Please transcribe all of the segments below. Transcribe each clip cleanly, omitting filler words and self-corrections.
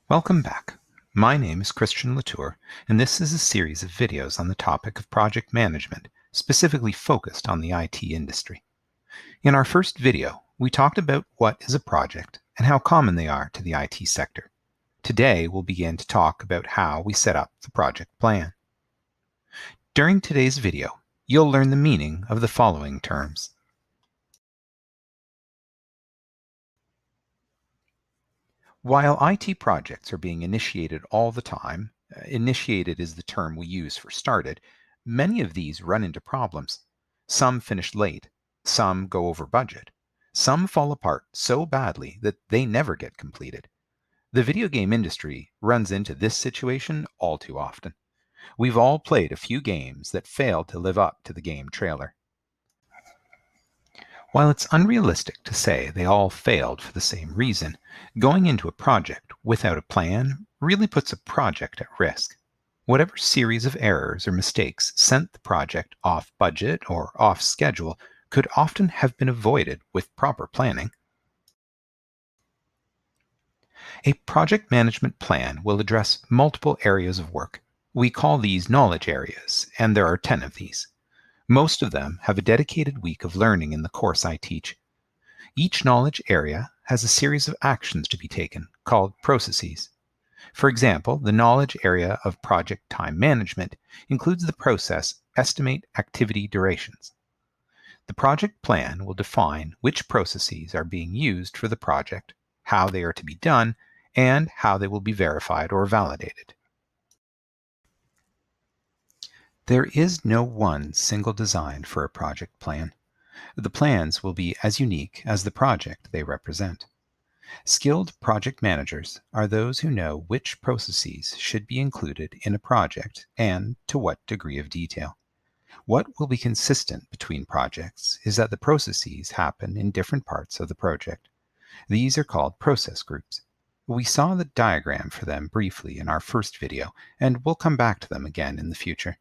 Welcome back. My name is Christian Latour, and this is a series of videos on the topic of project management, specifically focused on the IT industry. In our first video, we talked about what is a project and how common they are to the IT sector. Today, we'll begin to talk about how we set up the project plan. During today's video, you'll learn the meaning of the following terms. While IT projects are being initiated all the time, initiated is the term we use for started, many of these run into problems. Some finish late, some go over budget, some fall apart so badly that they never get completed. The video game industry runs into this situation all too often. We've all played a few games that failed to live up to the game trailer. While it's unrealistic to say they all failed for the same reason, going into a project without a plan really puts a project at risk. Whatever series of errors or mistakes sent the project off budget or off schedule could often have been avoided with proper planning. A project management plan will address multiple areas of work. We call these knowledge areas, and there are 10 of these. Most of them have a dedicated week of learning in the course I teach. Each knowledge area has a series of actions to be taken, called processes. For example, the knowledge area of project time management includes the process estimate activity durations. The project plan will define which processes are being used for the project, how they are to be done, and how they will be verified or validated. There is no one single design for a project plan. The plans will be as unique as the project they represent. Skilled project managers are those who know which processes should be included in a project and to what degree of detail. What will be consistent between projects is that the processes happen in different parts of the project. These are called process groups. We saw the diagram for them briefly in our first video, and we'll come back to them again in the future.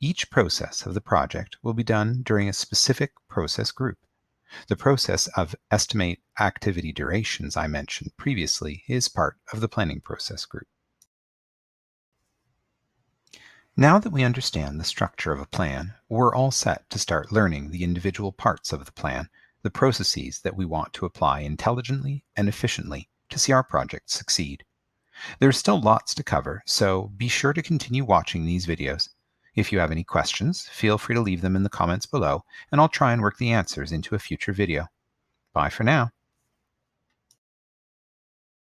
Each process of the project will be done during a specific process group. The process of estimate activity durations I mentioned previously is part of the planning process group. Now that we understand the structure of a plan, we're all set to start learning the individual parts of the plan, the processes that we want to apply intelligently and efficiently to see our project succeed. There's still lots to cover, so be sure to continue watching these videos. If you have any questions, feel free to leave them in the comments below, and I'll try and work the answers into a future video. Bye for now.